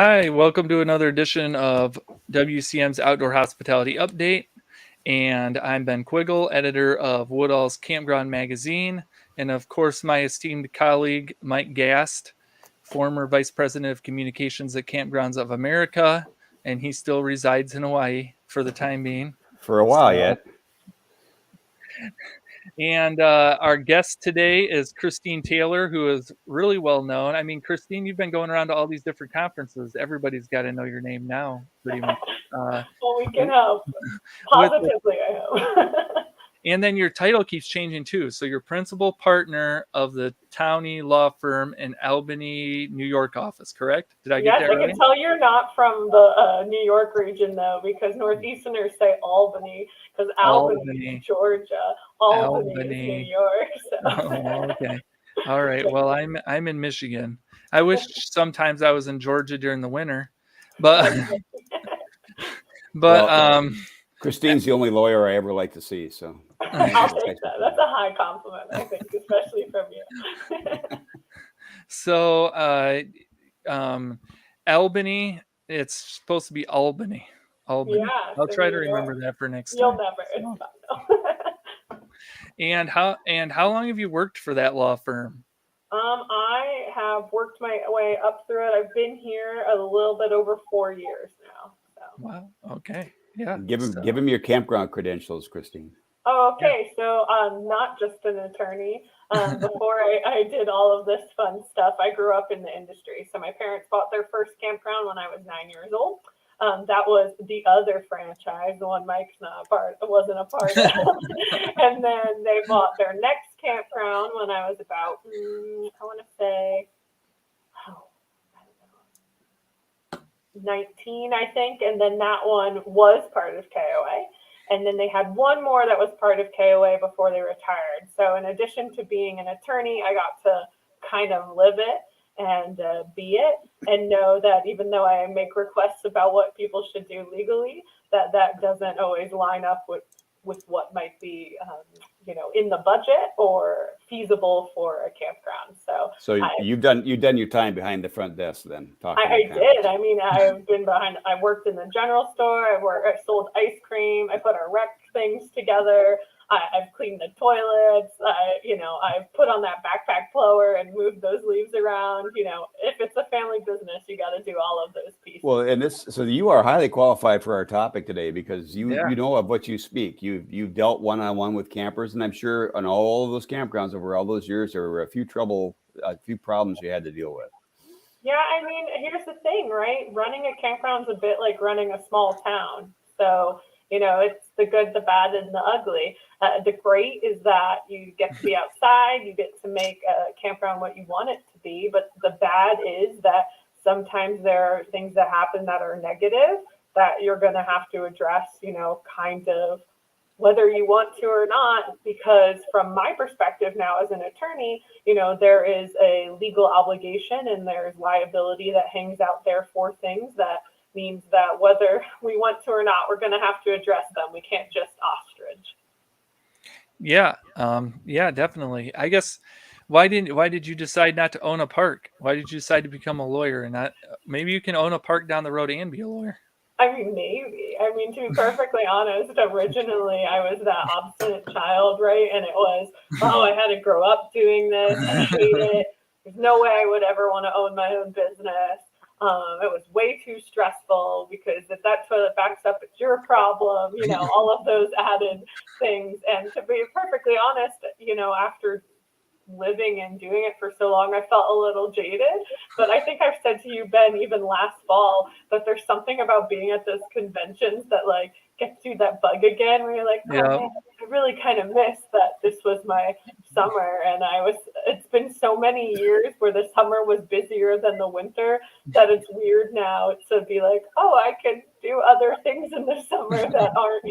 Hi, welcome to another edition of WCM's Outdoor Hospitality Update. And I'm Ben Quiggle, editor of Woodall's Campground magazine. And of course, my esteemed colleague, Mike Gast, former vice president of communications at Kampgrounds of America. And he still resides in Hawaii for the time being. For a while yet. And our guest today is Christine Taylor, who is really well known. I mean, Christine, you've been going around to all these different conferences. Everybody's got to know your name now, pretty much. Well, we can help. Positively, I hope. And then your title keeps changing too. So you're principal partner of the Towne Law Firm in Albany, New York office, correct? Did I get that right? Yes, I can tell you're not from the New York region, though, because Northeasterners say Albany, because Albany is Georgia. Albany is New York. So. Oh, okay. All right. Well, I'm in Michigan. I wish sometimes I was in Georgia during the winter, but Christine's the only lawyer I ever like to see, so I'll take that. That's a high compliment, I think, especially from you. So Albany, it's supposed to be Albany. Yeah, I'll try to remember that for next time. You'll never. It's fun though. And how long have you worked for that law firm? I have worked my way up through it. I've been here a little bit over 4 years now. So. Wow. Okay. Yeah. Give him your campground credentials, Christine. Oh, okay. Yeah. So I'm not just an attorney. Before I did all of this fun stuff, I grew up in the industry. So my parents bought their first campground when I was 9 years old. That was the other franchise, the one Mike's wasn't a part of. And then they bought their next campground when I was about, I want to say, 19, I think. And then that one was part of KOA. And then they had one more that was part of KOA before they retired. So in addition to being an attorney, I got to kind of live it and be it, and know that even though I make requests about what people should do legally, that doesn't always line up with what might be, in the budget or feasible for a campground. So you've done your time behind the front desk then. I did. I mean, I've been I worked in the general store. I sold ice cream. I put our rec things together. I've cleaned the toilets. I've put on that backpack blower and moved those leaves around. If it's a family business, you got to do all of those pieces. Well, so you are highly qualified for our topic today because you know of what you speak. You've dealt one-on-one with campers, and I'm sure on all of those campgrounds over all those years, there were a few problems you had to deal with. Yeah, I mean, here's the thing, right? Running a campground's a bit like running a small town. So, it's the good, the bad, and the ugly. The great is that you get to be outside, you get to make a campground what you want it to be. But the bad is that sometimes there are things that happen that are negative that you're going to have to address, kind of whether you want to or not. Because from my perspective now as an attorney, there is a legal obligation and there's liability that hangs out there for things that means that whether we want to or not, we're going to have to address them. We can't just ostrich. Yeah. Yeah, definitely. I guess why did you decide not to own a park? Why did you decide to become a lawyer and not, maybe you can own a park down the road and be a lawyer? I mean, maybe. I mean, to be perfectly honest, originally I was that obstinate child, right? And it was, I had to grow up doing this. I hate it. There's no way I would ever want to own my own business. It was way too stressful because if that toilet backs up, it's your problem, all of those added things. And to be perfectly honest, after living and doing it for so long, I felt a little jaded. But I think I've said to you, Ben, even last fall, that there's something about being at those conventions that like gets you that bug again, where you're like, man, I really kind of miss that this was my summer. And it's been so many years where the summer was busier than the winter that it's weird now to be like, I can do other things in the summer that aren't,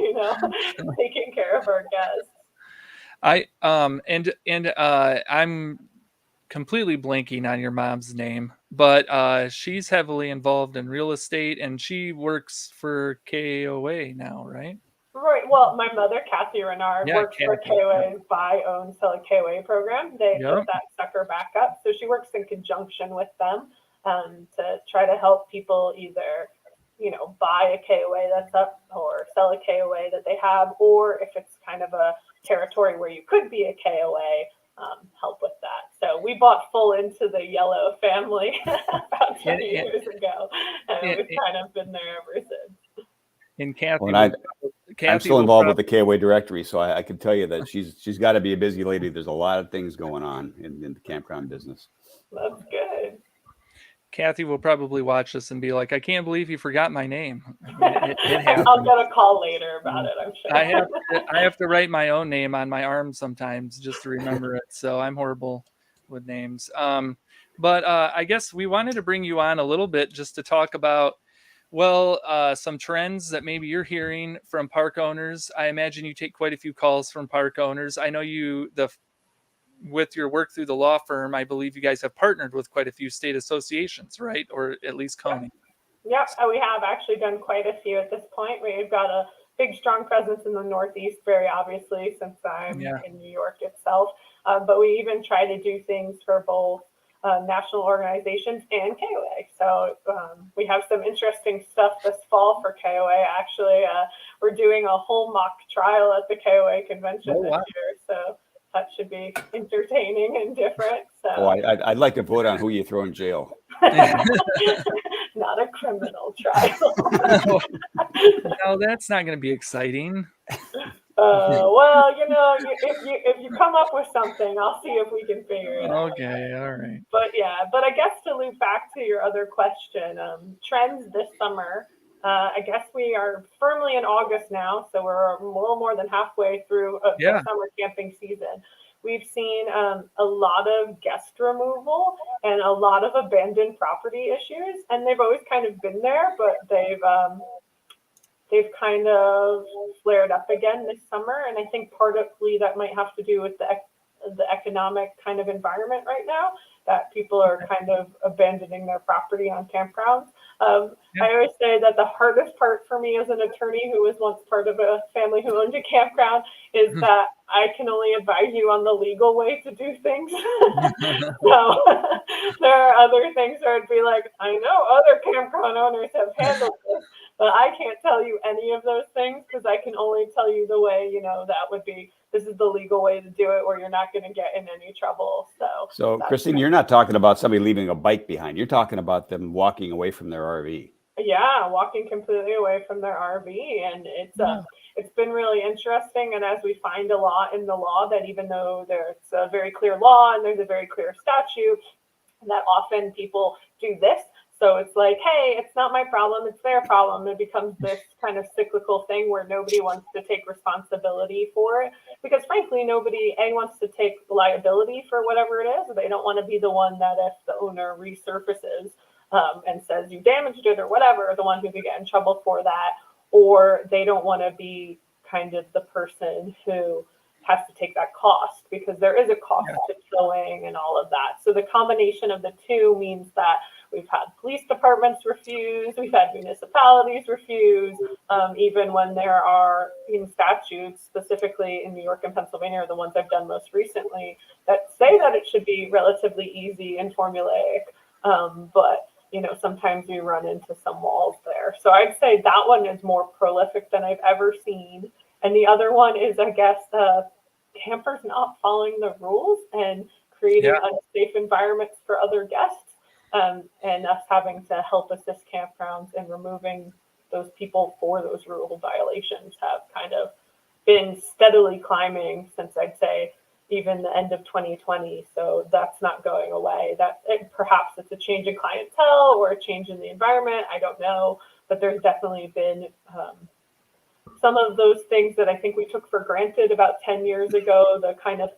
taking care of our guests. I'm completely blanking on your mom's name, but she's heavily involved in real estate and she works for KOA now, right? Right. Well, my mother, Kathy Renard, works for KOA's buy, own, sell a KOA program. They put that sucker back up. So she works in conjunction with them. to try to help people either, buy a KOA that's up or sell a KOA that they have, or if it's kind of a territory where you could be a KOA, help with that. So we bought full into the yellow family about 20 years ago, and we've kind of been there ever since. And Kathy, I'm still involved with the KOA directory, so I can tell you that she's got to be a busy lady. There's a lot of things going on in the campground business. That's good. Kathy will probably watch this and be like, "I can't believe you forgot my name." It happens. I'll get a call later about it, I'm sure. I have to write my own name on my arm sometimes just to remember it. So I'm horrible with names. But I guess we wanted to bring you on a little bit just to talk about, some trends that maybe you're hearing from park owners. I imagine you take quite a few calls from park owners. I know with your work through the law firm, I believe you guys have partnered with quite a few state associations, right? Or at least county. Yep, we have actually done quite a few at this point. We've got a big, strong presence in the Northeast, very obviously, since I'm in New York itself. But we even try to do things for both national organizations and KOA. So we have some interesting stuff this fall for KOA. Actually, we're doing a whole mock trial at the KOA convention this year. So that should be entertaining and different. So I'd like to vote on who you throw in jail. Not a criminal trial. No, that's not going to be exciting. Well, if you come up with something, I'll see if we can figure it out. Okay, all right. But I guess to loop back to your other question, trends this summer. I guess we are firmly in August now, so we're a little more than halfway through the summer camping season. We've seen a lot of guest removal and a lot of abandoned property issues, and they've always kind of been there, but they've kind of flared up again this summer. And I think partly that might have to do with the economic kind of environment right now, that people are kind of abandoning their property on campgrounds. I always say that the hardest part for me as an attorney who was once part of a family who owned a campground is that I can only advise you on the legal way to do things. So there are other things where I'd be like, I know other campground owners have handled this, but I can't tell you any of those things because I can only tell you the way, that would be, this is the legal way to do it, or you're not going to get in any trouble. So Christine, you're not talking about somebody leaving a bike behind. You're talking about them walking away from their RV. Yeah, walking completely away from their RV. And it's been really interesting. And as we find a lot in the law, that even though there's a very clear law and there's a very clear statute, that often people do this. So it's like, hey, it's not my problem, it's their problem. It becomes this kind of cyclical thing where nobody wants to take responsibility for it. Because frankly, nobody wants to take liability for whatever it is. They don't want to be the one that if the owner resurfaces and says you damaged it or whatever, the one who could get in trouble for that. Or they don't want to be kind of the person who has to take that cost, because there is a cost to towing and all of that. So the combination of the two means that we've had police departments refuse, we've had municipalities refuse, even when there are statutes, specifically in New York and Pennsylvania are the ones I've done most recently, that say that it should be relatively easy and formulaic. But sometimes we run into some walls there. So I'd say that one is more prolific than I've ever seen. And the other one is, I guess, campers not following the rules and creating unsafe environments for other guests. And us having to help assist campgrounds in removing those people for those rule violations have kind of been steadily climbing since I'd say even the end of 2020. So that's not going away. Perhaps it's a change in clientele or a change in the environment. I don't know, but there's definitely been some of those things that I think we took for granted about 10 years ago, the kind of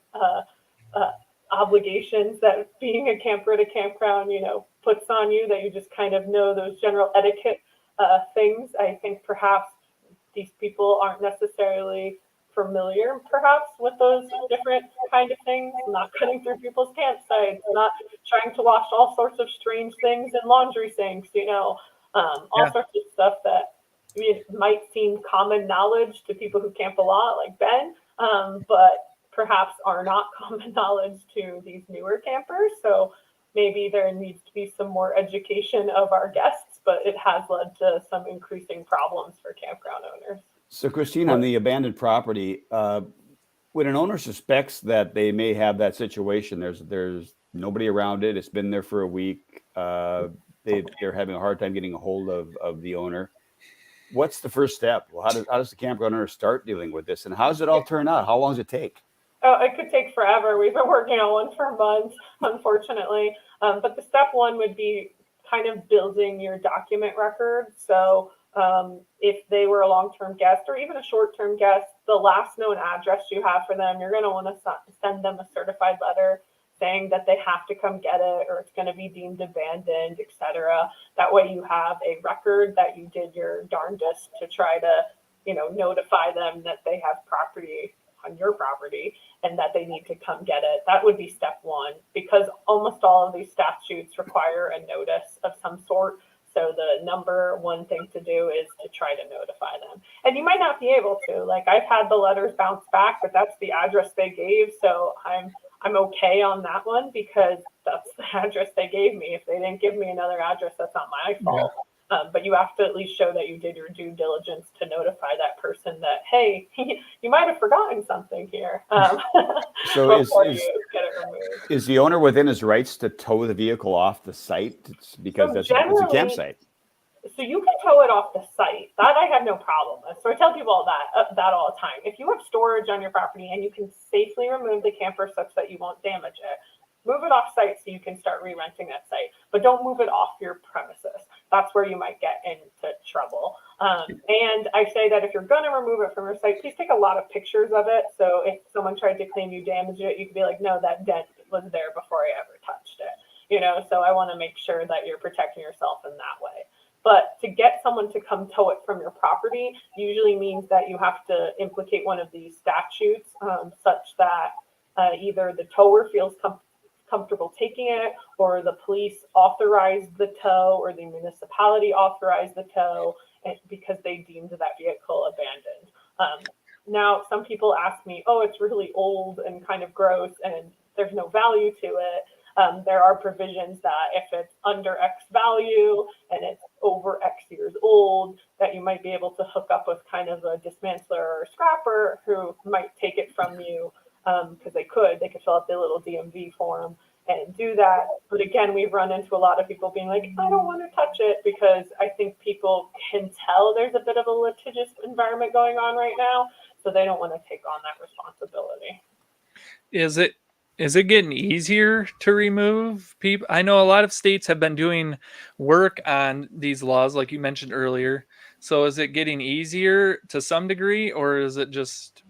obligations that being a camper at a campground, puts on you, that you just kind of know those general etiquette things. I think perhaps these people aren't necessarily familiar perhaps with those different kind of things, not cutting through people's campsites, not trying to wash all sorts of strange things in laundry sinks, all sorts of stuff that might seem common knowledge to people who camp a lot like Ben, but perhaps are not common knowledge to these newer campers. So maybe there needs to be some more education of our guests, but it has led to some increasing problems for campground owners. So Christine, on the abandoned property, when an owner suspects that they may have that situation, there's nobody around it, it's been there for a week, they're having a hard time getting a hold of the owner. What's the first step? Well, how does the campground owner start dealing with this, and how does it all turn out? How long does it take? Oh, it could take forever. We've been working on one for months, unfortunately. But the step one would be kind of building your document record. So if they were a long-term guest or even a short-term guest, the last known address you have for them, you're going to want to send them a certified letter saying that they have to come get it, or it's going to be deemed abandoned, etc. That way you have a record that you did your darndest to try to, notify them that they have property on your property and that they need to come get it. That would be step one, because almost all of these statutes require a notice of some sort. So the number one thing to do is to try to notify them. And you might not be able to. Like, I've had the letters bounce back, but that's the address they gave. So I'm okay on that one because that's the address they gave me. If they didn't give me another address, that's not my fault. Yeah. But you have to at least show that you did your due diligence to notify that person that, hey, you might have forgotten something here. So is the owner within his rights to tow the vehicle off the site? Because it's a campsite. So you can tow it off the site. That I have no problem with. So I tell people that all the time. If you have storage on your property and you can safely remove the camper such that you won't damage it, move it off site so you can start re-renting that site. But don't move it off your premises. That's where you might get into trouble. And I say that if you're going to remove it from your site, please take a lot of pictures of it. So if someone tried to claim you damaged it, you could be like, no, that dent was there before I ever touched it. So I want to make sure that you're protecting yourself in that way. But to get someone to come tow it from your property usually means that you have to implicate one of these statutes such that either the tower feels comfortable taking it, or the police authorized the tow, or the municipality authorized the tow because they deemed that vehicle abandoned. Now, some people ask me, oh, it's really old and kind of gross and there's no value to it. There are provisions that if it's under X value and it's over X years old, that you might be able to hook up with kind of a dismantler or a scrapper who might take it from you. Because they could fill out the little DMV form and do that. But again, we've run into a lot of people being like, I don't want to touch it, because I think people can tell there's a bit of a litigious environment going on right now. So they don't want to take on that responsibility. Is it getting easier to remove people? I know a lot of states have been doing work on these laws, like you mentioned earlier. So is it getting easier to some degree, or is it just...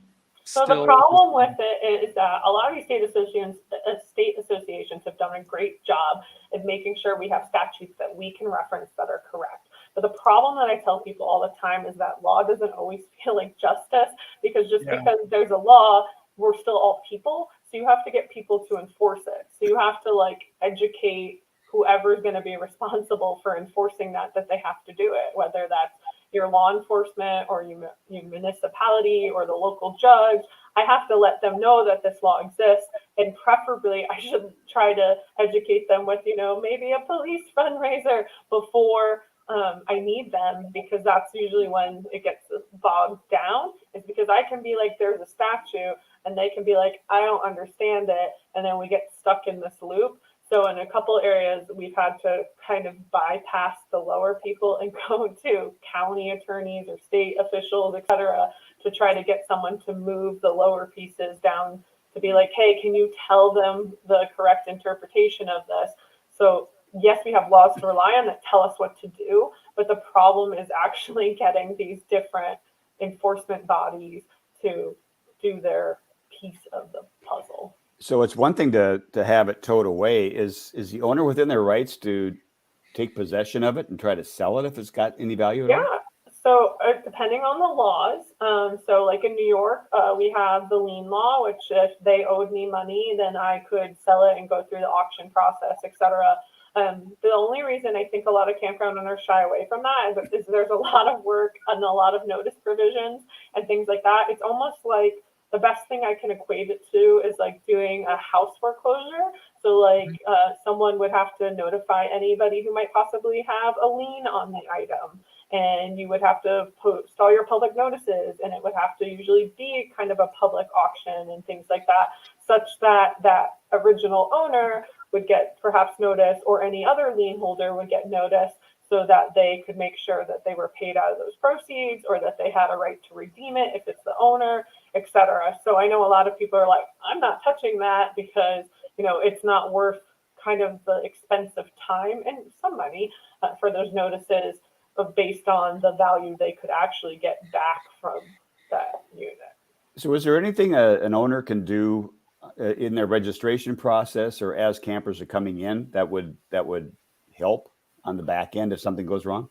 So the problem with it is that a lot of these state associations have done a great job at making sure we have statutes that we can reference that are correct. But the problem that I tell people all the time is that law doesn't always feel like justice, because because there's a law, we're still all people. So you have to get people to enforce it. So you have to educate whoever's going to be responsible for enforcing that they have to do it, whether that's your law enforcement or your municipality or the local judge. I have to let them know that this law exists, and preferably I should try to educate them with, maybe a police fundraiser before I need them, because that's usually when it gets bogged down, is because I can be like, there's a statute, and they can be like, I don't understand it, and then we get stuck in this loop. So in a couple areas, we've had to kind of bypass the lower people and go to county attorneys or state officials, et cetera, to try to get someone to move the lower pieces down to be like, hey, can you tell them the correct interpretation of this? So yes, we have laws to rely on that tell us what to do, but the problem is actually getting these different enforcement bodies to do their piece of the puzzle. So it's one thing to have it towed away. Is the owner within their rights to take possession of it and try to sell it if it's got any value at all? Yeah. So depending on the laws, so like in New York, we have the lien law, which if they owed me money, then I could sell it and go through the auction process, etc. The only reason I think a lot of campground owners shy away from that is there's a lot of work and a lot of notice provisions and things like that. It's almost like the best thing I can equate it to is like doing a house foreclosure. So like someone would have to notify anybody who might possibly have a lien on the item. And you would have to post all your public notices, and it would have to usually be kind of a public auction and things like that, such that that original owner would get perhaps notice, or any other lien holder would get notice, so that they could make sure that they were paid out of those proceeds, or that they had a right to redeem it if it's the owner, etc. So I know a lot of people are like, I'm not touching that because, you know, it's not worth kind of the expense of time and some money for those notices, based on the value they could actually get back from that unit. So is there anything an owner can do in their registration process or as campers are coming in that would help on the back end if something goes wrong?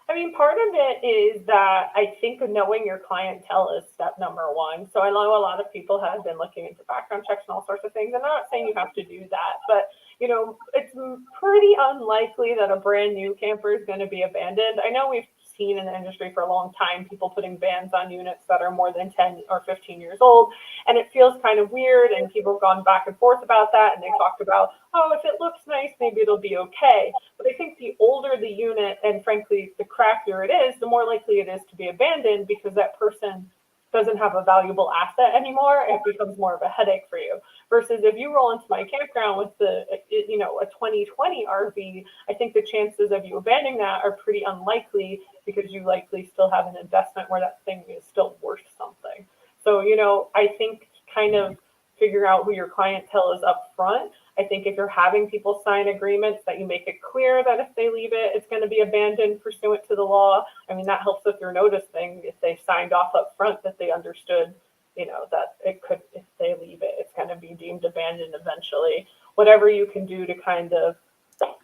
I mean, part of it is that I think knowing your clientele is step number one. So I know a lot of people have been looking into background checks and all sorts of things. I'm not saying you have to do that, but you know, it's pretty unlikely that a brand new camper is going to be abandoned. I know we've seen in the industry for a long time people putting bans on units that are more than 10 or 15 years old, and it feels kind of weird, and people have gone back and forth about that, and they talked about, oh, if it looks nice, maybe it'll be okay. But I think the older the unit, and frankly, the crappier it is, the more likely it is to be abandoned, because that person doesn't have a valuable asset anymore. It becomes more of a headache for you. Versus if you roll into my campground with a 2020 RV, I think the chances of you abandoning that are pretty unlikely, because you likely still have an investment where that thing is still worth something. So, you know, I think kind of figure out who your clientele is up front. I think if you're having people sign agreements, that you make it clear that if they leave it, it's going to be abandoned pursuant to the law. I mean, that helps with your notice thing. If they signed off up front that they understood, you know, that it could, if they leave it, it's going to be deemed abandoned eventually. Whatever you can do to kind of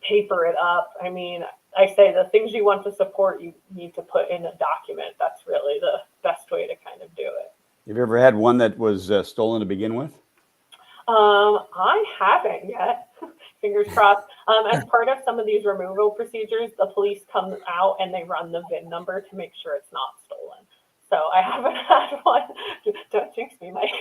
paper it up. I mean, I say the things you want to support, you need to put in a document. That's really the best way to kind of do it. Have you ever had one that was stolen to begin with? I haven't yet. Fingers crossed. As part of some of these removal procedures, the police come out and they run the VIN number to make sure it's not stolen. So I haven't had one, don't jinx me, Mike,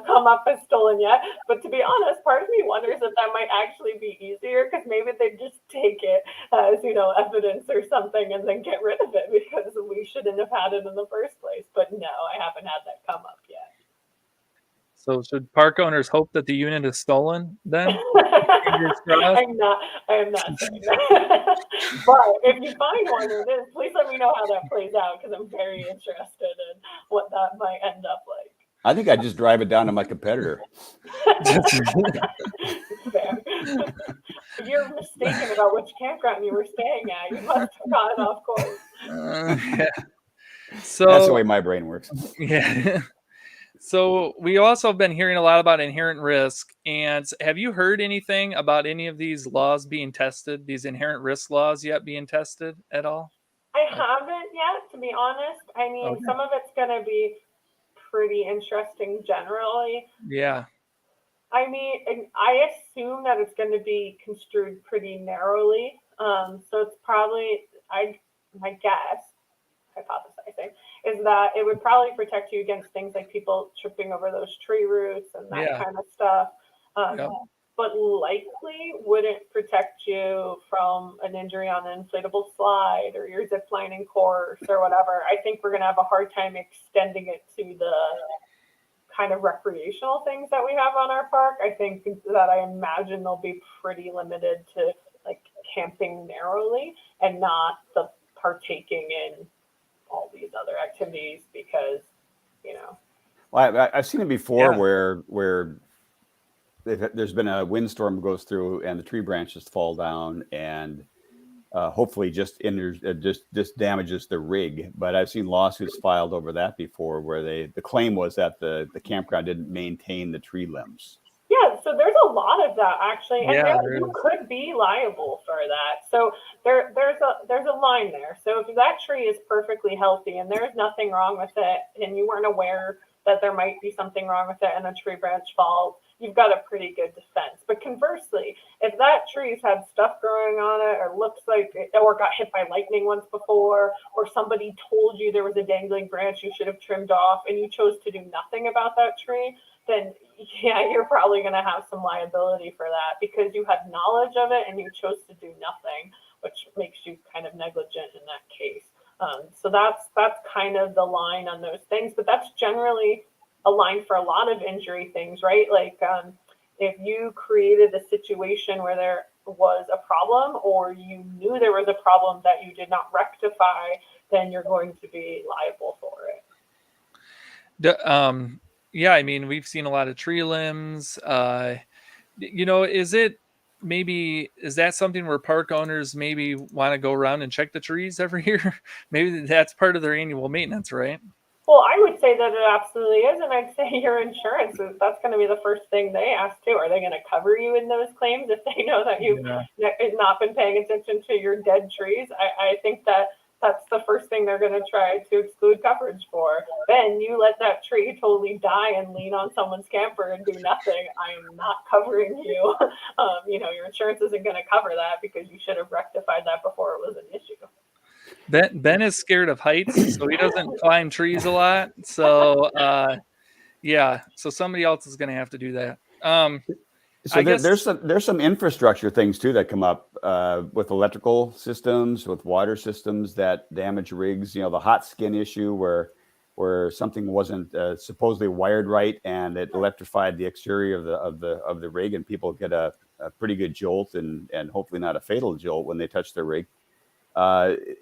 come up as stolen yet. But to be honest, part of me wonders if that might actually be easier, because maybe they just take it as, you know, evidence or something and then get rid of it, because we shouldn't have had it in the first place. But no, I haven't had that come up yet. So should park owners hope that the unit is stolen then? I am not saying that. But if you find one or this, please let me know how that plays out, because I'm very interested in what that might end up like. I think I'd just drive it down to my competitor. Fair. You're mistaken about which campground you were staying at. You must have gotten off course. Yeah. So that's the way my brain works. Yeah. So we also have been hearing a lot about inherent risk. And have you heard anything about any of these laws being tested, these inherent risk laws yet being tested at all? I haven't yet, to be honest. I mean, Okay. some of it's going to be pretty interesting generally. Yeah. I mean, I assume that it's going to be construed pretty narrowly. So it's probably, my guess, hypothesizing, is that it would probably protect you against things like people tripping over those tree roots and that kind of stuff. But likely wouldn't protect you from an injury on an inflatable slide or your zip lining course or whatever. I think we're going to have a hard time extending it to the kind of recreational things that we have on our park. I think that I imagine they'll be pretty limited to like camping narrowly and not the partaking in all these other activities, because, you know. Well, I've seen it before where there's been a windstorm goes through and the tree branches fall down and hopefully just damages the rig. But I've seen lawsuits filed over that before, where the claim was that the campground didn't maintain the tree limbs. Yeah, so there's a lot of that actually, and you could be liable for that. So there's a line there. So if that tree is perfectly healthy and there's nothing wrong with it, and you weren't aware that there might be something wrong with it and a tree branch falls, you've got a pretty good defense. But conversely, if that tree's had stuff growing on it, or looks like it, or got hit by lightning once before, or somebody told you there was a dangling branch you should have trimmed off, and you chose to do nothing about that tree, then yeah, you're probably going to have some liability for that because you had knowledge of it and you chose to do nothing, which makes you kind of negligent in that case. So that's kind of the line on those things, but that's generally a line for a lot of injury things, right? Like if you created a situation where there was a problem, or you knew there was a problem that you did not rectify, then you're going to be liable for it. Yeah, I mean, we've seen a lot of tree limbs. Is that something where park owners maybe want to go around and check the trees every year? Maybe that's part of their annual maintenance, right? Well, I would say that it absolutely is, and I'd say your insurance, that's going to be the first thing they ask too. Are they going to cover you in those claims if they know that you've not been paying attention to your dead trees? I think that's the first thing they're going to try to exclude coverage for. Then you let that tree totally die and lean on someone's camper and do nothing. I am not covering you. Your insurance isn't going to cover that because you should have rectified that before it was an issue. Ben is scared of heights, so he doesn't climb trees a lot. So so somebody else is going to have to do that. So there's some infrastructure things too that come up with electrical systems, with water systems that damage rigs. The hot skin issue where something wasn't supposedly wired right and it electrified the exterior of the rig, and people get a pretty good jolt and hopefully not a fatal jolt when they touch their rig.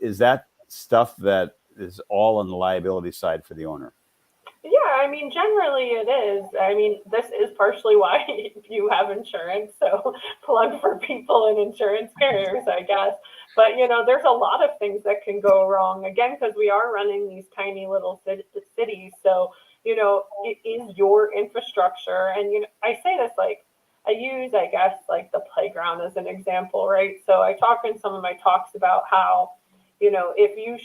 Is that stuff that is all on the liability side for the owner? Yeah, I mean, generally it is. I mean, this is partially why you have insurance. So plug for people in insurance carriers, I guess. But, there's a lot of things that can go wrong, again, because we are running these tiny little cities. So, it is your infrastructure. And, I say this like, I use, I guess, like the playground as an example, right? So I talk in some of my talks about how, if you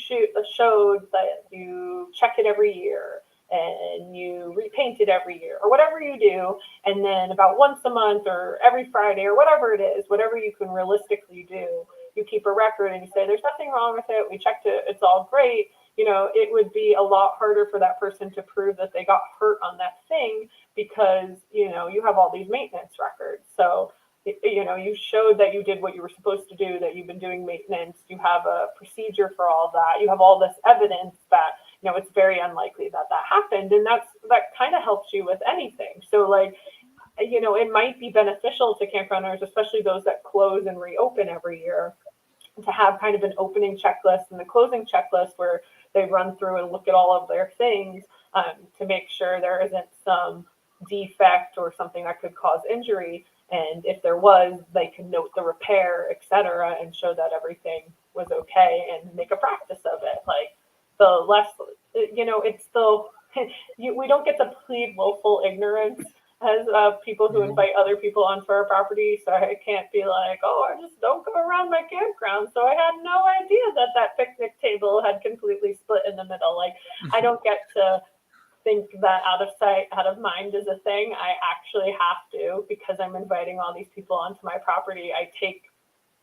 showed that you check it every year, and you repaint it every year, or whatever you do, and then about once a month or every Friday or whatever it is, whatever you can realistically do, you keep a record and you say there's nothing wrong with it, we checked it, it's all great. It would be a lot harder for that person to prove that they got hurt on that thing because you have all these maintenance records. So you showed that you did what you were supposed to do, that you've been doing maintenance, you have a procedure for all that, you have all this evidence that it's very unlikely that happened. And that kind of helps you with anything. So it might be beneficial to campground owners, especially those that close and reopen every year, to have kind of an opening checklist and the closing checklist where they run through and look at all of their things to make sure there isn't some defect or something that could cause injury. And if there was, they can note the repair, etc., and show that everything was okay and make a practice of it. The less, we don't get to plead willful ignorance as people who invite other people onto our property. So I can't be like, oh, I just don't go around my campground. So I had no idea that picnic table had completely split in the middle. I don't get to think that out of sight, out of mind is a thing. I actually have to, because I'm inviting all these people onto my property. I take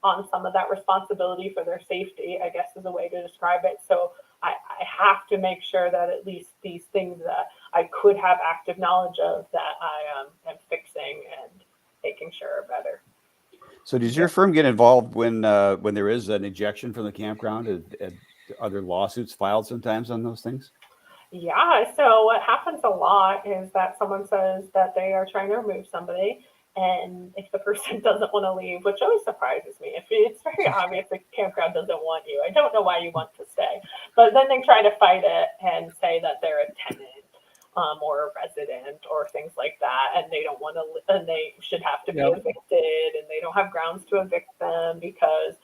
on some of that responsibility for their safety, I guess is a way to describe it. So I have to make sure that at least these things that I could have active knowledge of, that I am fixing and making sure are better. So does your firm get involved when there is an ejection from the campground? And other lawsuits filed sometimes on those things? Yeah, so what happens a lot is that someone says that they are trying to remove somebody, and if the person doesn't want to leave, which always surprises me, if it's very obvious the campground doesn't want you, I don't know why you want to stay. But then they try to fight it and say that they're a tenant or a resident or things like that, and they don't want to, and they should have to be evicted, and they don't have grounds to evict them because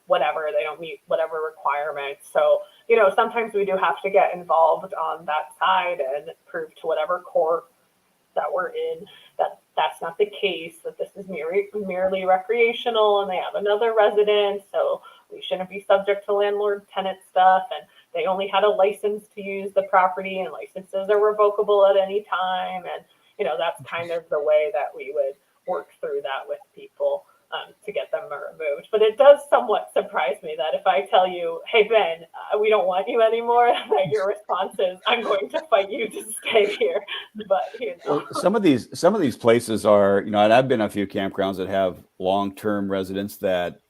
whatever, they don't meet whatever requirements. So sometimes we do have to get involved on that side and prove to whatever court that we're in that that's not the case, that this is merely recreational and they have another residence, so we shouldn't be subject to landlord-tenant stuff, and they only had a license to use the property, and licenses are revocable at any time, and that's kind of the way that we would work through that with people to get them removed. But it does somewhat surprise me that if I tell you, hey, Ben, we don't want you anymore, that your response is, I'm going to fight you to stay here. But, Well, some of these places are, and I've been a few campgrounds that have long-term residents that,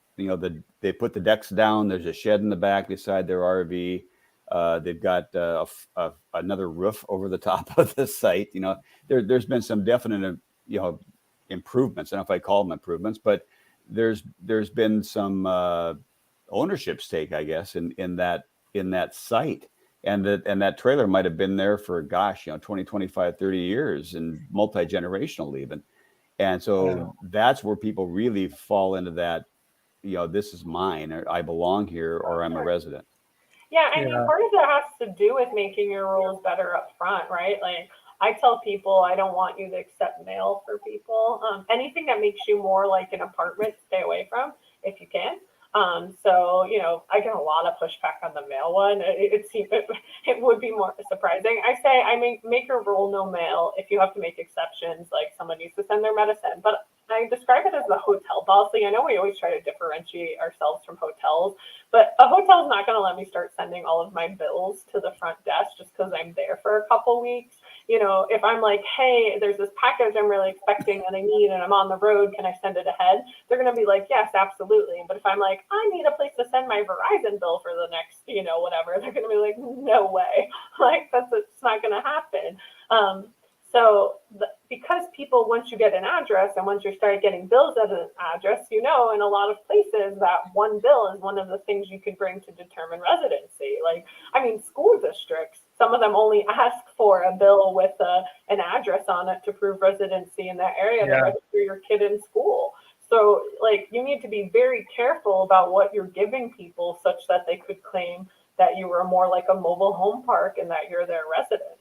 they put the decks down. There's a shed in the back beside their RV. They've got another roof over the top of the site. There's been some definite, improvements. I don't know if I call them improvements, but there's been some ownership stake, I guess, in that site. And that trailer might have been there for, 20, 25, 30 years and multi-generational even. And so that's where people really fall into that, this is mine, or I belong here, or I'm a resident. Yeah, I mean, part of that has to do with making your rules better up front, right? Like, I tell people I don't want you to accept mail for people. Anything that makes you more like an apartment, stay away from if you can. So, I get a lot of pushback on the mail one. It would be more surprising. I say I make a rule no mail. If you have to make exceptions, like someone needs to send their medicine. But I describe it as the hotel policy. I know we always try to differentiate ourselves from hotels, but a hotel is not going to let me start sending all of my bills to the front desk just because I'm there for a couple weeks. If I'm like, hey, there's this package I'm really expecting and I need, and I'm on the road, can I send it ahead? They're going to be like, yes, absolutely. But if I'm like, I need a place to send my Verizon bill for the next, whatever, they're going to be like, no way. Like, it's not going to happen. Because people, once you get an address and once you start getting bills at an address, in a lot of places that one bill is one of the things you could bring to determine residency. Like, school districts, some of them only ask for a bill with an address on it to prove residency in that area to register your kid in school. So, like, you need to be very careful about what you're giving people such that they could claim that you were more like a mobile home park and that you're their resident.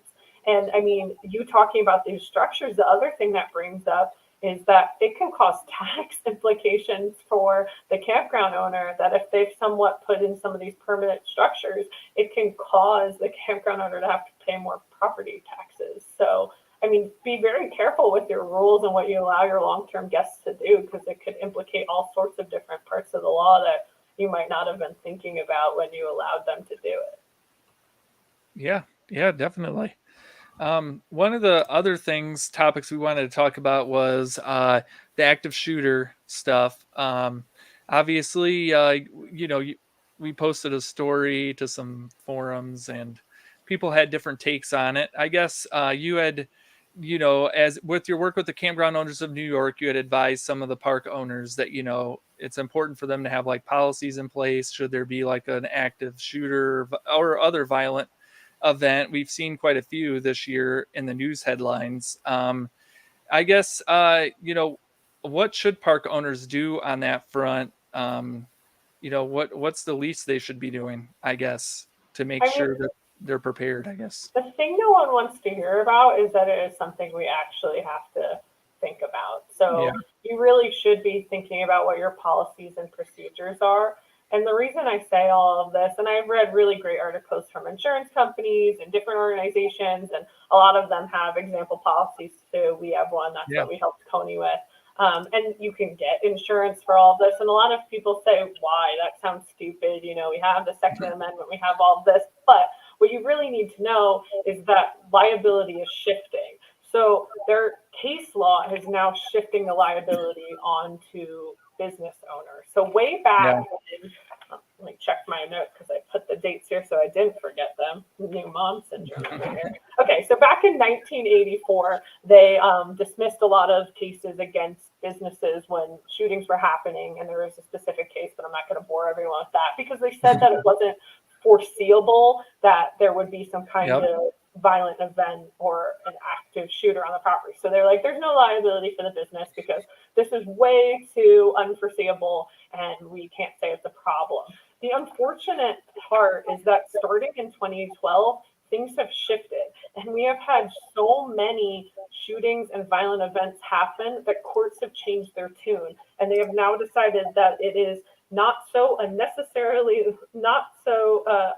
And you talking about these structures, the other thing that brings up is that it can cause tax implications for the campground owner, that if they've somewhat put in some of these permanent structures, it can cause the campground owner to have to pay more property taxes. So, be very careful with your rules and what you allow your long-term guests to do, because it could implicate all sorts of different parts of the law that you might not have been thinking about when you allowed them to do it. Yeah, definitely. One of the other topics we wanted to talk about was the active shooter stuff. Obviously, we posted a story to some forums and people had different takes on it. I guess you had, as with your work with the Campground Owners of New York, you had advised some of the park owners that, it's important for them to have like policies in place should there be like an active shooter or other violent event. We've seen quite a few this year in the news headlines. I guess, what should park owners do on that front? What's the least they should be doing, I guess, to make sure that they're prepared, I guess. The thing no one wants to hear about is that it is something we actually have to think about. So you really should be thinking about what your policies and procedures are. And the reason I say all of this, and I've read really great articles from insurance companies and different organizations, and a lot of them have example policies too. We have one, that's what we helped Tony with. And you can get insurance for all of this. And a lot of people say, why? That sounds stupid. We have the Second Amendment, we have all of this. But what you really need to know is that liability is shifting. So their case law is now shifting the liability onto business owners. So way back, let me check my note because I put the dates here so I didn't forget them. New mom syndrome over here. Okay, so back in 1984, they dismissed a lot of cases against businesses when shootings were happening, and there was a specific case, but I'm not going to bore everyone with that, because they said that it wasn't foreseeable that there would be some kind of violent event or an active shooter on the property. So they're like, there's no liability for the business because this is way too unforeseeable and we can't say it's a problem. The unfortunate part is that starting in 2012, things have shifted, and we have had so many shootings and violent events happen that courts have changed their tune, and they have now decided that it is not so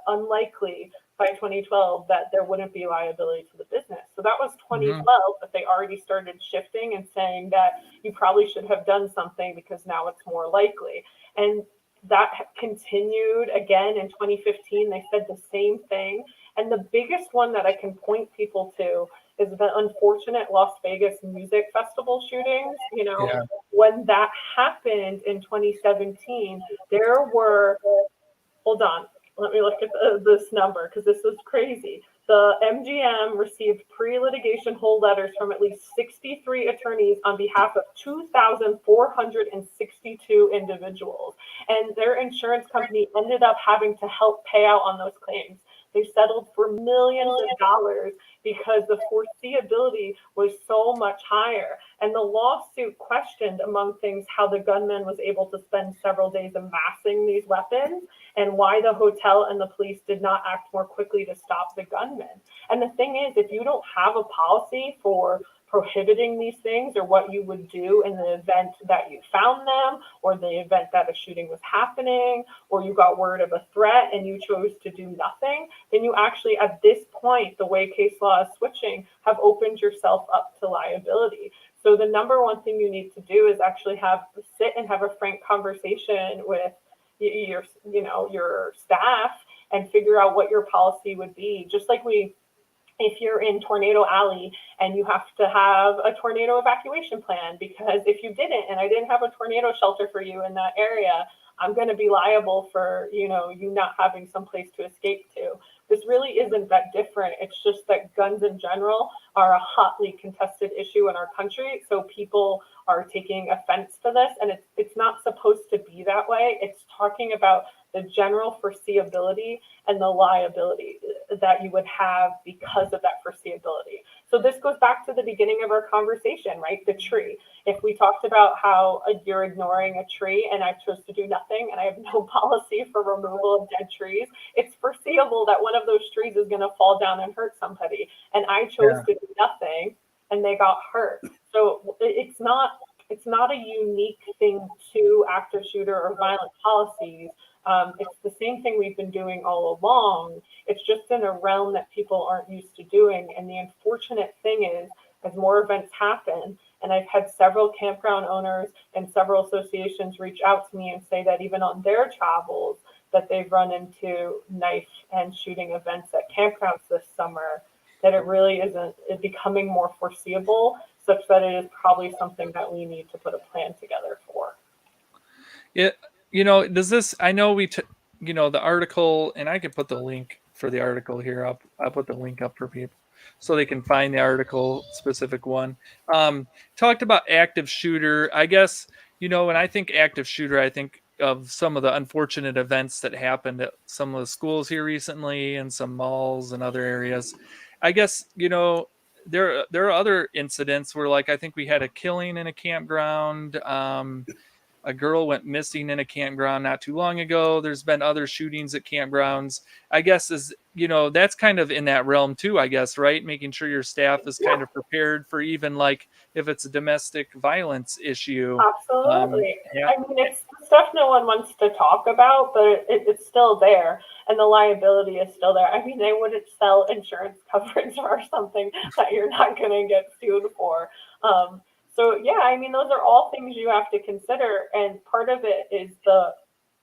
unlikely by 2012 that there wouldn't be liability to the business. So So that was 2012, but they already started shifting and saying that you probably should have done something because now it's more likely. And that continued again in 2015. They said the same thing. And the biggest one that I can point people to is the unfortunate Las Vegas music festival shootings. When that happened in 2017, there were, hold on, let me look at this number because this is crazy. The MGM received pre-litigation hold letters from at least 63 attorneys on behalf of 2,462 individuals. And their insurance company ended up having to help pay out on those claims. They settled for millions of dollars because the foreseeability was so much higher. And the lawsuit questioned, among things, how the gunman was able to spend several days amassing these weapons and why the hotel and the police did not act more quickly to stop the gunman. And the thing is, if you don't have a policy for prohibiting these things or what you would do in the event that you found them or the event that a shooting was happening or you got word of a threat and you chose to do nothing, then you actually, at this point, the way case law is switching, have opened yourself up to liability. So the number one thing you need to do is actually sit and have a frank conversation with your staff and figure out what your policy would be. Just like if you're in Tornado Alley and you have to have a tornado evacuation plan, because if you didn't, and I didn't have a tornado shelter for you in that area, I'm going to be liable for, you not having some place to escape to. This really isn't that different. It's just that guns in general are a hotly contested issue in our country. So people are taking offense to this, and it's not supposed to be that way. It's talking about the general foreseeability and the liability that you would have because of that foreseeability. So this goes back to the beginning of our conversation, right? The tree. If we talked about how you're ignoring a tree and I chose to do nothing and I have no policy for removal of dead trees, it's foreseeable that one of those trees is going to fall down and hurt somebody. And I chose to do nothing and they got hurt. So it's not a unique thing to active shooter or violent policies. It's the same thing we've been doing all along. It's just in a realm that people aren't used to doing. And the unfortunate thing is, as more events happen, and I've had several campground owners and several associations reach out to me and say that even on their travels, that they've run into knife and shooting events at campgrounds this summer, that it really isn't becoming more foreseeable, such that it is probably something that we need to put a plan together for. Yeah. Does this, I know the article, and I could put the link for the article here. I'll put the link up for people so they can find the article specific one. Talked about active shooter. I guess, when I think active shooter, I think of some of the unfortunate events that happened at some of the schools here recently and some malls and other areas. I guess, there are other incidents where, like, I think we had a killing in a campground. A girl went missing in a campground not too long ago. There's been other shootings at campgrounds. I guess that's kind of in that realm too, I guess, right? Making sure your staff is kind of prepared for even like if it's a domestic violence issue. Absolutely. I mean, it's stuff no one wants to talk about, but it's still there. And the liability is still there. I mean, they wouldn't sell insurance coverage for something that you're not going to get sued for. So, yeah, I mean, those are all things you have to consider. And part of it is the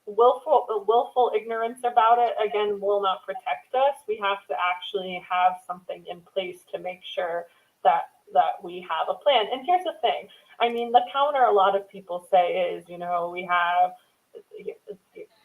willful ignorance about it, again, will not protect us. We have to actually have something in place to make sure that we have a plan. And here's the thing. I mean, the counter a lot of people say is, we have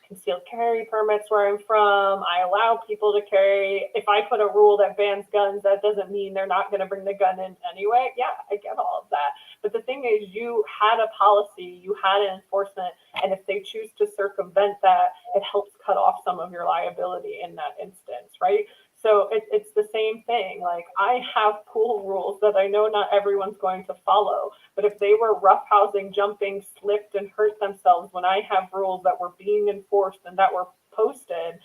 concealed carry permits where I'm from. I allow people to carry. If I put a rule that bans guns, that doesn't mean they're not going to bring the gun in anyway. Yeah, I get all of that. But the thing is, you had a policy, you had an enforcement, and if they choose to circumvent that, it helps cut off some of your liability in that instance, right? So it's the same thing. Like, I have pool rules that I know not everyone's going to follow, but if they were roughhousing, jumping, slipped, and hurt themselves when I have rules that were being enforced and that were posted,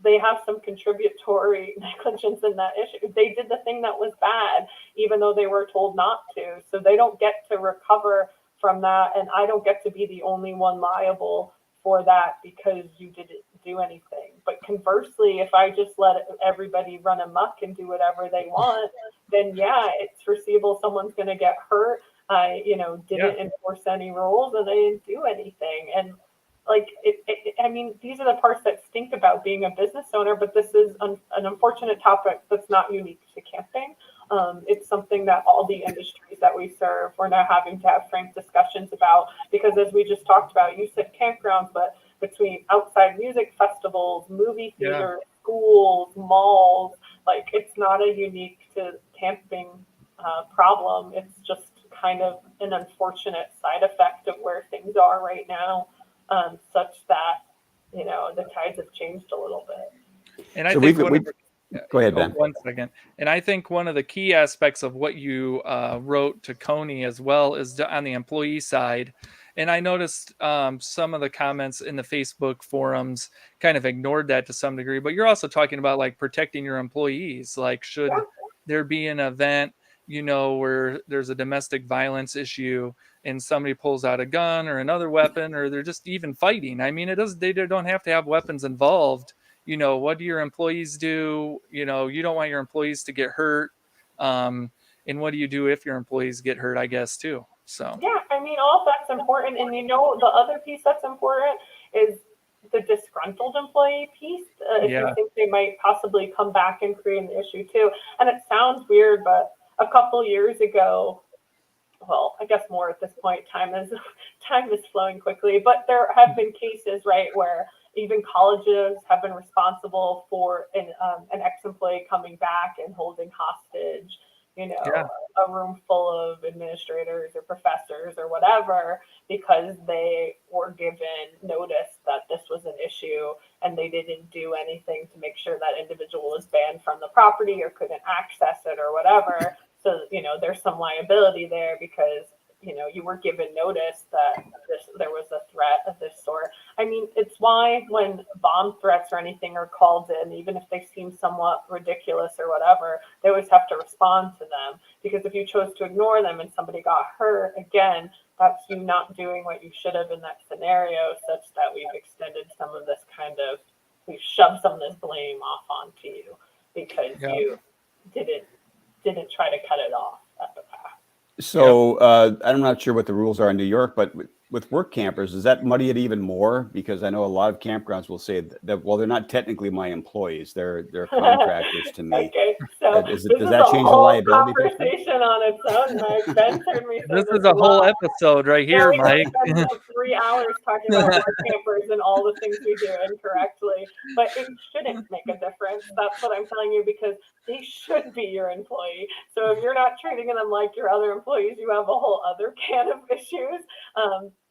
they have some contributory negligence in that issue. They did the thing that was bad, even though they were told not to. So they don't get to recover from that, and I don't get to be the only one liable for that because you didn't do anything. But conversely, if I just let everybody run amok and do whatever they want, then yeah, it's foreseeable someone's going to get hurt. I, didn't enforce any rules and they didn't do anything. And like, I mean, these are the parts that stink about being a business owner, but this is an unfortunate topic that's not unique to camping. It's something that all the industries that we serve, we're now having to have frank discussions about, because as we just talked about, you said campgrounds, but between outside music festivals, movie theaters, schools, malls, like it's not a unique to camping problem. It's just kind of an unfortunate side effect of where things are right now, such that, the tides have changed a little bit. And I think go ahead, Ben. 1 second. And I think one of the key aspects of what you wrote to Coney as well is on the employee side. And I noticed some of the comments in the Facebook forums kind of ignored that to some degree. But you're also talking about like protecting your employees. Like, should there be an event, where there's a domestic violence issue and somebody pulls out a gun or another weapon, or they're just even fighting? I mean, they don't have to have weapons involved. What do your employees do? You don't want your employees to get hurt. And what do you do if your employees get hurt, I guess, too? So yeah, I mean, all that's important. And the other piece that's important is the disgruntled employee piece. If you think they might possibly come back and create an issue too. And it sounds weird, but a couple years ago, well, I guess more at this point, time is flowing quickly, but there have been cases, right, where even colleges have been responsible for an ex-employee coming back and holding hostage, a room full of administrators or professors or whatever, because they were given notice that this was an issue and they didn't do anything to make sure that individual was banned from the property or couldn't access it or whatever. So, there's some liability there because, you were given notice that there was a threat of this sort. I mean, it's why when bomb threats or anything are called in, even if they seem somewhat ridiculous or whatever, they always have to respond to them. Because if you chose to ignore them and somebody got hurt, again, that's you not doing what you should have in that scenario, such that we've extended some of this we've shoved some of this blame off onto you because you didn't try to cut it off at the path. So I'm not sure what the rules are in New York, but with work campers, does that muddy it even more? Because I know a lot of campgrounds will say that well, they're not technically my employees; they're contractors to me. Okay, so does that change the liability? Conversation on its own, Mike. Ben heard me say this is a whole episode right here, Mike. We spend 3 hours talking about work campers and all the things we do incorrectly, but it shouldn't make a difference. That's what I'm telling you, because they should be your employee. So if you're not treating them like your other employees, you have a whole other can of issues.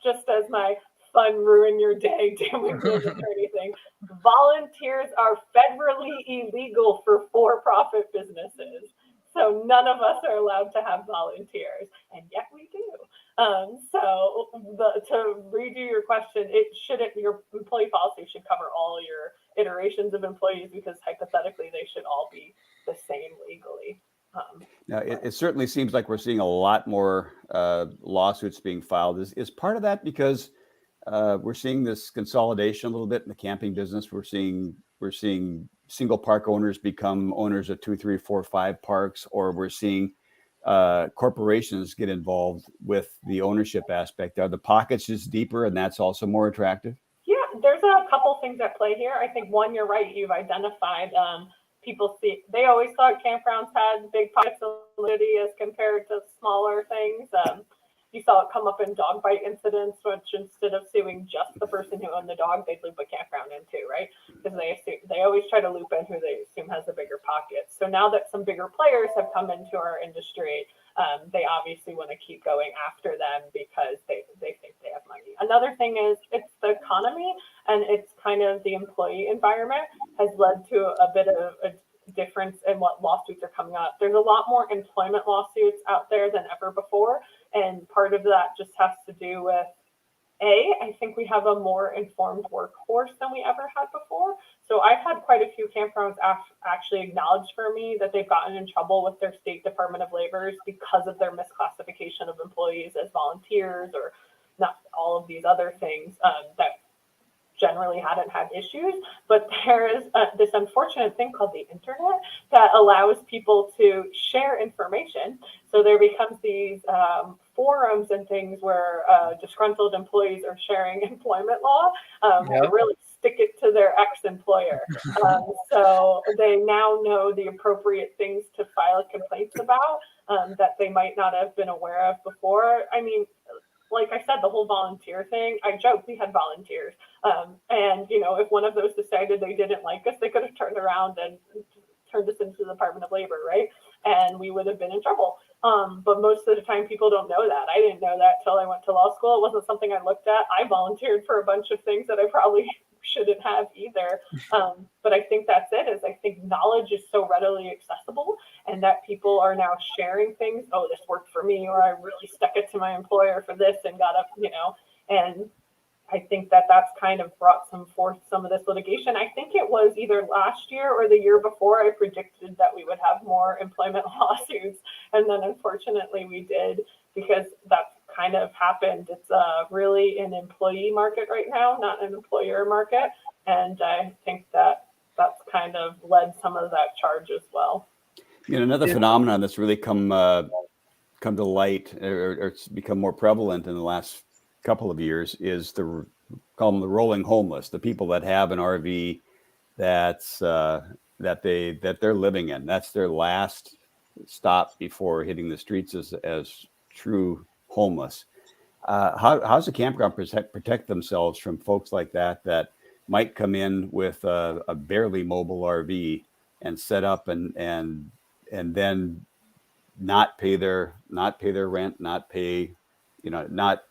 Just as my fun ruin your day damages or anything. Volunteers are federally illegal for for-profit businesses. So none of us are allowed to have volunteers, and yet we do. To redo your question, your employee policy should cover all your iterations of employees, because hypothetically they should all be the same legally. Now, it certainly seems like we're seeing a lot more lawsuits being filed. Is part of that because we're seeing this consolidation a little bit in the camping business? We're seeing single park owners become owners of 2, 3, 4, 5 parks, or we're seeing corporations get involved with the ownership aspect. Are the pockets just deeper, and that's also more attractive? Yeah, there's a couple things at play here. I think one, you're right, you've identified. People they always thought campgrounds had big pockets of liquidity as compared to smaller things. You saw it come up in dog bite incidents, which instead of suing just the person who owned the dog, they'd loop a campground into, right? Because they always try to loop in who they assume has the bigger pockets. So now that some bigger players have come into our industry, they obviously want to keep going after them because they think they have money. Another thing is it's the economy, and it's kind of the employee environment has led to a bit of a difference in what lawsuits are coming up. There's a lot more employment lawsuits out there than ever before. And part of that just has to do with, I think we have a more informed workforce than we ever had before. So I've had quite a few campgrounds actually acknowledge for me that they've gotten in trouble with their state Department of Labor because of their misclassification of employees as volunteers, or not all of these other things that generally hadn't had issues. But there is this unfortunate thing called the internet that allows people to share information. So there becomes these forums and things where disgruntled employees are sharing employment law to really stick it to their ex-employer. So they now know the appropriate things to file complaints about that they might not have been aware of before. I mean, like I said, the whole volunteer thing, I joked we had volunteers. And, you know, if one of those decided they didn't like us, they could have turned around and turned us into the Department of Labor, right? And we would have been in trouble. But most of the time people don't know that. I didn't know that till I went to law school. It wasn't something I looked at. I volunteered for a bunch of things that I probably shouldn't have either. But I think that's it, is I think knowledge is so readily accessible, and that people are now sharing things. Oh, this worked for me, or I really stuck it to my employer for this and got up, you know, and I think that that's kind of brought forth some of this litigation. I think it was either last year or the year before I predicted that we would have more employment lawsuits. And then unfortunately we did, because that's kind of happened. It's really an employee market right now, not an employer market. And I think that that's kind of led some of that charge as well. You know, another phenomenon that's really come to light or it's become more prevalent in the last couple of years is call them the rolling homeless, the people that have an RV that they're living in. That's their last stop before hitting the streets as true homeless. How's the campground protect themselves from folks like that might come in with a barely mobile RV and set up and then not pay their rent, not pay, you know, not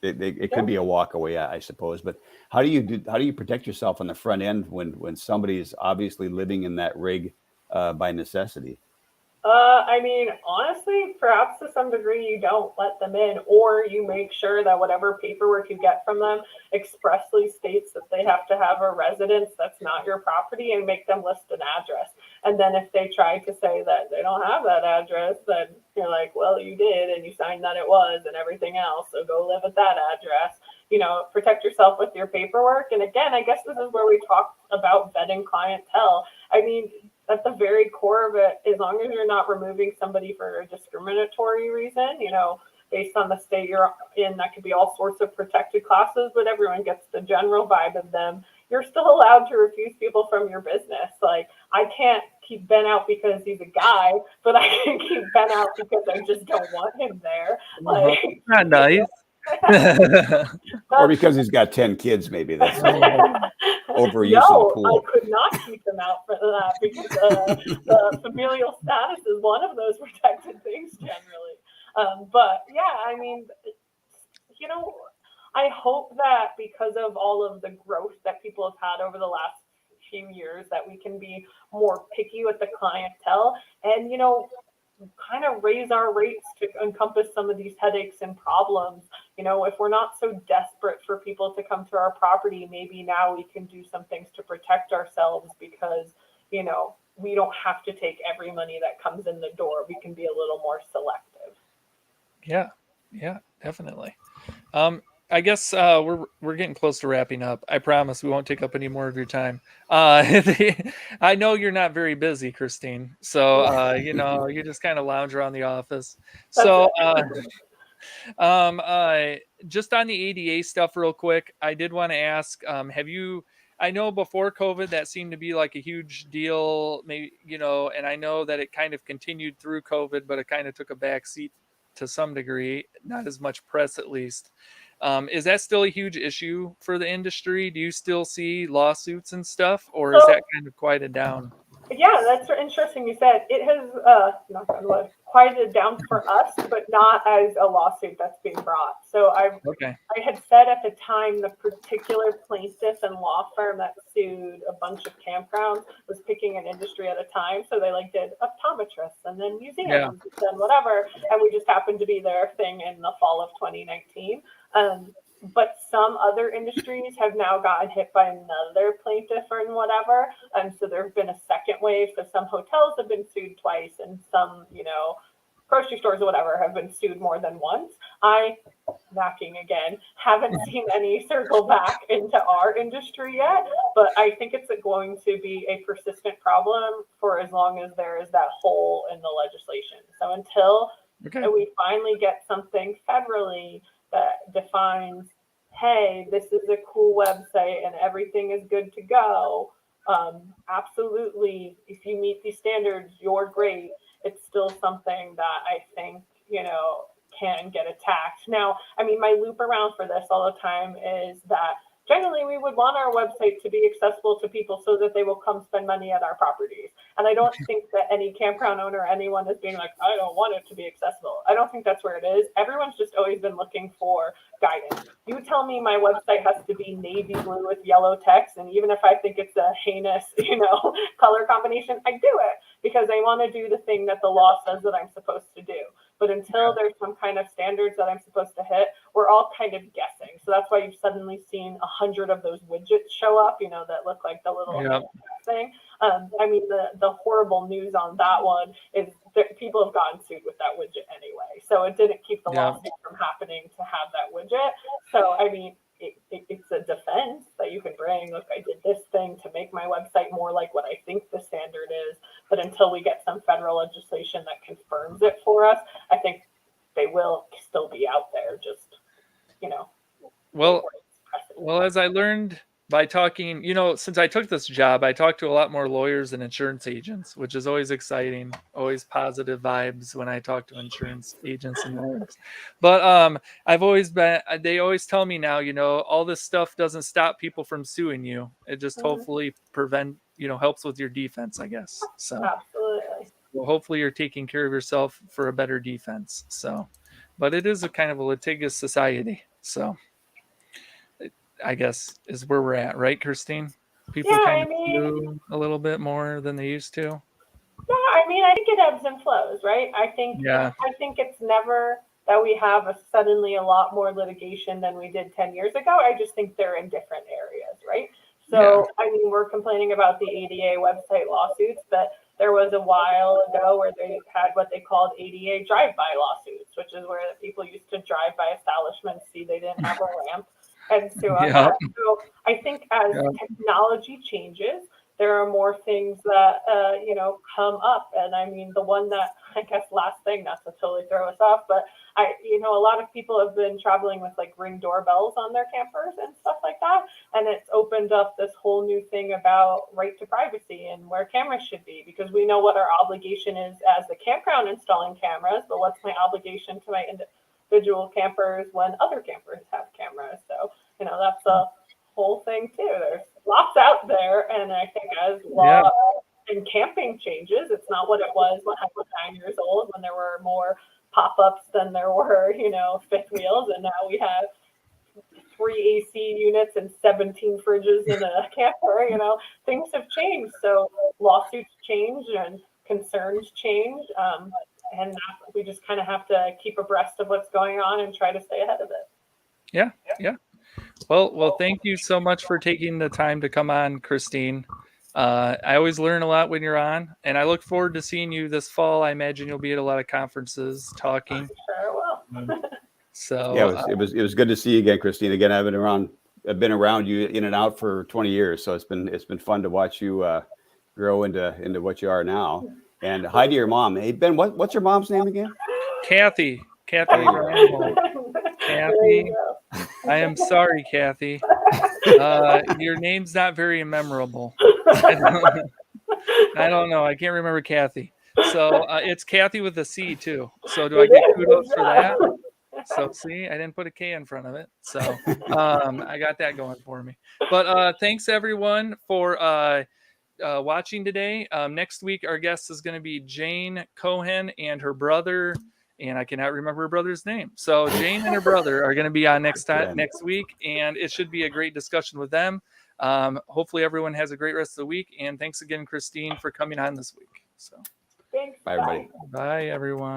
it could be a walk away, I suppose. But how do you protect yourself on the front end when somebody is obviously living in that rig by necessity? I mean, honestly, perhaps to some degree you don't let them in, or you make sure that whatever paperwork you get from them expressly states that they have to have a residence that's not your property, and make them list an address. And then if they try to say that they don't have that address, then you're like, well, you did, and you signed that it was and everything else, so go live at that address. You know, protect yourself with your paperwork. And again, I guess this is where we talk about vetting clientele. I mean, at the very core of it, as long as you're not removing somebody for a discriminatory reason, you know, based on the state you're in, that could be all sorts of protected classes, but everyone gets the general vibe of them. You're still allowed to refuse people from your business. Like, I can't keep Ben out because he's a guy, but I can keep Ben out because I just don't want him there. Like, not nice. Or because he's got 10 kids, maybe that's overuse of the pool. I could not keep him out for that, because the familial status is one of those protected things generally. But yeah, I mean, you know, I hope that because of all of the growth that people have had over the last few years, that we can be more picky with the clientele and, you know, kind of raise our rates to encompass some of these headaches and problems. You know, if we're not so desperate for people to come to our property, maybe now we can do some things to protect ourselves, because, you know, we don't have to take every money that comes in the door. We can be a little more selective. Yeah, definitely. I guess we're getting close to wrapping up. I promise we won't take up any more of your time. I know you're not very busy, Christine. So you know, you just kind of lounge around the office. So just on the ADA stuff real quick, I did want to ask, have you, I know before COVID that seemed to be like a huge deal, maybe, you know, and I know that it kind of continued through COVID, but it kind of took a back seat to some degree, not as much press at least. Is that still a huge issue for the industry? Do you still see lawsuits and stuff, or is that kind of quieted down? Yeah, that's interesting. You said it has not quieted down for us, but not as a lawsuit that's being brought. So I had said at the time the particular plaintiff and law firm that sued a bunch of campgrounds was picking an industry at a time. So they like did optometrists and then museums and whatever, and we just happened to be their thing in the fall of 2019. But some other industries have now gotten hit by another plaintiff or whatever. And so there have been a second wave. So some hotels have been sued twice, and some, you know, grocery stores or whatever have been sued more than once. Knocking again, haven't seen any circle back into our industry yet, but I think it's going to be a persistent problem for as long as there is that hole in the legislation. So until we finally get something federally that defines, hey, this is a cool website and everything is good to go, absolutely, if you meet these standards, you're great. It's still something that I think, can get attacked. Now, I mean, my loop around for this all the time is that generally we would want our website to be accessible to people so that they will come spend money at our properties. And I don't think that any campground owner or anyone is being like, I don't want it to be accessible. I don't think that's where it is. Everyone's just always been looking for guidance. You tell me my website has to be navy blue with yellow text, and even if I think it's a heinous, color combination, I do it because I want to do the thing that the law says that I'm supposed to do. But until there's some kind of standards that I'm supposed to hit, we're all kind of guessing. So that's why you've suddenly seen 100 of those widgets show up, that look like the little thing. I mean, the horrible news on that one is that people have gotten sued with that widget anyway. So it didn't keep the lawsuit from happening to have that widget. So, I mean, it's a defense that you can bring. Look, I did this thing to make my website more like what I think the standard is. But until we get some federal legislation that confirms it for us, I think they will still be out there. Just, Well, as I learned by talking, since I took this job, I talked to a lot more lawyers and insurance agents, which is always exciting, always positive vibes when I talk to insurance agents and lawyers. But they always tell me now, all this stuff doesn't stop people from suing you. It just hopefully helps with your defense, I guess. So absolutely. Well, hopefully you're taking care of yourself for a better defense. So, but it is a kind of a litigious society. So I guess is where we're at, right, Christine? People do a little bit more than they used to. Yeah, I mean, I think it ebbs and flows, right? I think it's never that we have suddenly a lot more litigation than we did 10 years ago. I just think they're in different areas, right? So, I mean, we're complaining about the ADA website lawsuits, but there was a while ago where they had what they called ADA drive-by lawsuits, which is where the people used to drive by establishments, see they didn't have a ramp, and sue on that. So I think as technology changes, there are more things that, come up. And I mean, the one that, I guess, last thing, not to totally throw us off, but a lot of people have been traveling with like Ring doorbells on their campers and stuff like that. And it's opened up this whole new thing about right to privacy and where cameras should be, because we know what our obligation is as the campground installing cameras, but what's my obligation to my individual campers when other campers have cameras? So, that's a whole thing too. There's lots out there. And I think as law and camping changes, it's not what it was when I was 9 years old, when there were more pop-ups than there were, fifth wheels. And now we have 3 AC units and 17 fridges in a camper. Things have changed. So lawsuits change and concerns change. And we just kind of have to keep abreast of what's going on and try to stay ahead of it. Yeah. Well, thank you so much for taking the time to come on, Christine. I always learn a lot when you're on, and I look forward to seeing you this fall. I imagine you'll be at a lot of conferences talking. Sure will. So yeah, it was good to see you again, Christine. Again, I've been around you in and out for 20 years, so it's been fun to watch you grow into what you are now. And hi to your mom. Hey Ben, what's your mom's name again? Kathy. Kathy. I am sorry, Kathy. Your name's not very memorable. I don't know. I can't remember Kathy. So it's Kathy with a C too. So do I get kudos for that? So see, I didn't put a K in front of it. So I got that going for me. But thanks everyone for watching today. Next week, our guest is going to be Jane Cohen and her brother. And I cannot remember her brother's name. So Jane and her brother are going to be on next week, and it should be a great discussion with them. Hopefully everyone has a great rest of the week. And thanks again, Christine, for coming on this week. So Thanks. Bye, everybody. Bye, everyone.